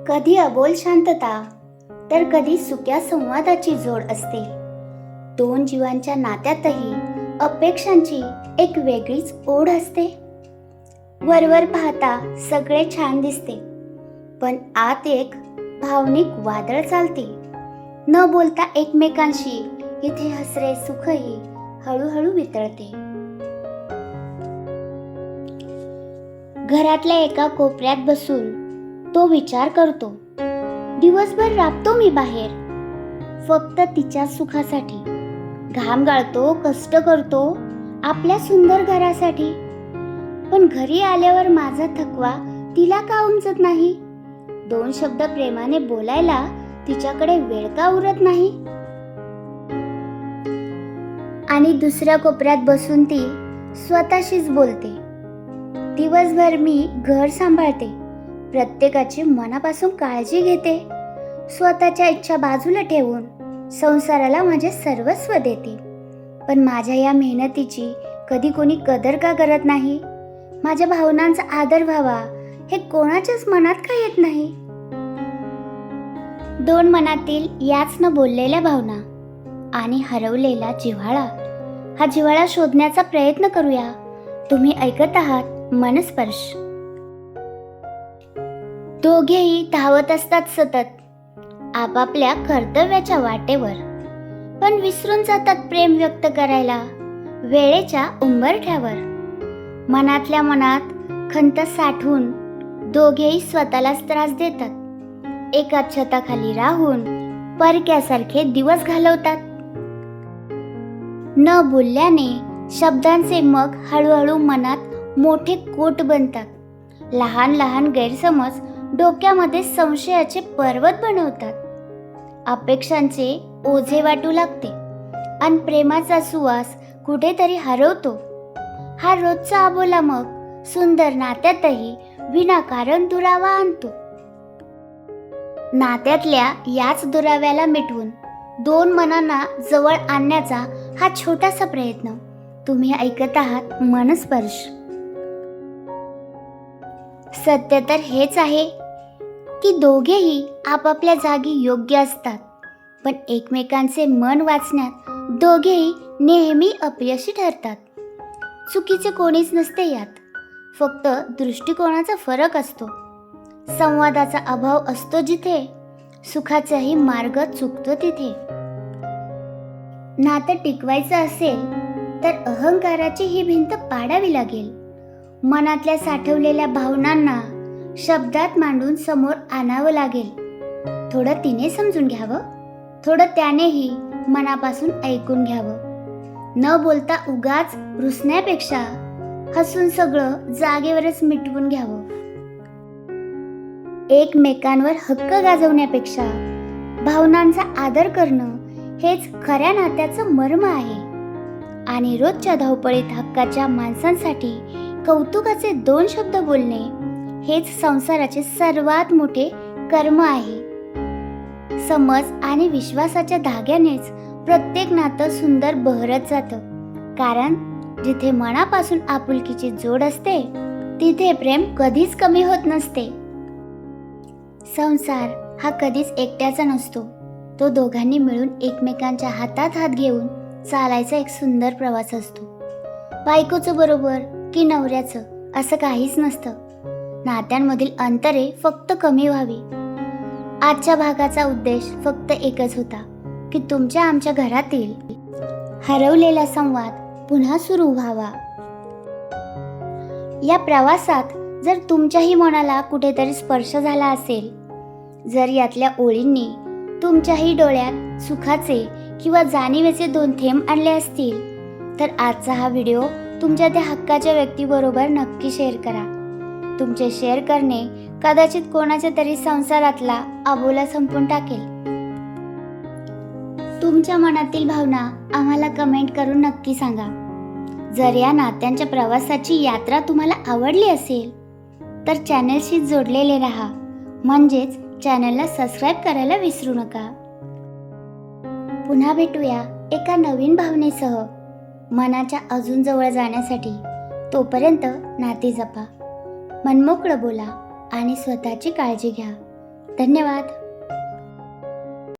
कधी अबोल शांतता तर कधी सुक्या संवादाची जोड असते. दोन जीवांच्या नात्यातही अपेक्षांची एक वेगळीच ओढ असते. वरवर पाहता सगळे छान दिसते, पण आत एक भावनिक वादळ चालते. न बोलता एकमेकांशी इथे हसरे सुखही हळूहळू वितळते. घरातल्या एका कोपऱ्यात बसून तो विचार करतो. दिवसभर राबतो मी बाहेर, फक्त तिच्या सुखासाठी. घाम गाळतो, कष्ट करतो आपल्या सुंदर घरासाठी. पण घरी आल्यावर माझा थकवा तिला का उमजत नाही? दोन शब्द प्रेमाने बोलायला तिच्याकडे वेळ का उरत नाही? आणि दुसऱ्या कोपऱ्यात बसून ती स्वतःशीच बोलते. दिवसभर मी घर सांभाळते, प्रत्येकाची मनापासून काळजी घेते, स्वतःच्या इच्छा बाजूला ठेवून संसाराला माझे सर्वस्व देते. पण माझ्या या मेहनतीची कधी कोणी कदर का करत नाही? माझ्या भावनांचा आदर व्हावा हे कोणाच्याच मनात का येत नाही? दोन मनातील याच न बोललेल्या भावना आणि हरवलेला जिव्हाळा. हा जिव्हाळा शोधण्याचा प्रयत्न करूया. तुम्ही ऐकत आहात मनस्पर्श. दोघेही धावत असतात सतत आपापल्या कर्तव्याच्या वाटेवर, पण विसरून जातात प्रेम व्यक्त करायला वेळेच्या उंबरठ्यावर. मनातल्या मनात खंत साठवून दोघेही स्वतःलाच त्रास देतात. एकाच छताखाली राहून परक्यासारखे दिवस घालवतात. न बोलल्याने शब्दांचे मग हळूहळू मनात मोठे कोट बनतात. लहान लहान गैरसमज डोक्यामध्ये संशयाचे पर्वत बनवतात. अपेक्षांचे ओझे वाटू लागते आणि प्रेमाचा सुवास कुठेतरी हरवतो. हा रोजचा अबोला मग सुंदर नात्यातही विनाकारण दुरावा आणतो. नात्यातल्या याच दुराव्याला मिटवून दोन मनांना जवळ आणण्याचा हा छोटासा प्रयत्न. तुम्ही ऐकत आहात मनस्पर्श. सत्य तर हेच आहे की दोघेही आपापल्या जागी योग्य असतात, पण एकमेकांचे मन वाचण्यात दोघेही नेहमी अपयशी ठरतात. चुकीचे कोणीच नसते यात, फक्त दृष्टिकोनाचा फरक असतो. संवादाचा अभाव असतो जिथे, सुखाचाही मार्ग चुकतो तिथे. नातं टिकवायचं असेल तर अहंकाराची ही भिंत पाडावी लागेल. मनातल्या साठवलेल्या भावनांना शब्दात मांडून समोर आणावं लागेल. थोडं तिने समजून घ्यावं, थोडं त्यानेही मनापासून ऐकून घ्यावं. न बोलता उगाच रुसण्यापेक्षा हसून सगळं जागेवरच मिटवून घ्यावं. एकमेकांवर हक्क गाजवण्यापेक्षा भावनांचा आदर करणं हेच खऱ्या नात्याचं मर्म आहे. आणि रोजच्या धावपळीत हक्काच्या माणसांसाठी कौतुकाचे दोन शब्द बोलणे हेच संसाराचे सर्वात मोठे कर्म आहे. समज आणि विश्वासाच्या धाग्यानेच प्रत्येक नातं सुंदर बहरत जातं. कारण जिथे मनापासून आपुलकीची जोड असते तिथे प्रेम कधीच कमी होत नसते. संसार हा कधीच एकट्याचा नसतो. तो दोघांनी मिळून एकमेकांच्या हातात हात घेऊन चालायचा एक सुंदर प्रवास असतो. बायकोचं बरोबर की नवऱ्याचं असं काहीच नसतं. नात्यांमधील अंतरे फक्त कमी व्हावी. आजच्या भागाचा उद्देश फक्त एकच होता की तुमच्या आमच्या घरातील हरवलेला संवाद पुन्हा सुरू व्हावा. या प्रवासात जर तुमच्याही मनाला कुठेतरी स्पर्श झाला असेल, जर यातल्या ओळींनी तुमच्याही डोळ्यात सुखाचे किंवा जाणीवेचे दोन थेंब आणले असतील, तर आजचा हा व्हिडिओ तुमच्या त्या हक्काच्या व्यक्तीबरोबर नक्की शेअर करा. तुमचे शेअर करणे कदाचित कोणाच्या तरी संसारातला अबोला संपून टाकेल. तुमच्या मनातील भावना आम्हाला कमेंट करून नक्की सांगा. जर या नात्यांच्या प्रवासाची यात्रा तुम्हाला आवडली असेल तर चॅनलशी जोडलेले राहा, म्हणजेच चॅनलला सबस्क्राईब करायला विसरू नका. पुन्हा भेटूया एका नवीन भावनेसह मनाच्या अजून जवळ जाण्यासाठी. तोपर्यंत नाती जपा, मनमोकळं बोला आणि स्वतःची काळजी घ्या. धन्यवाद.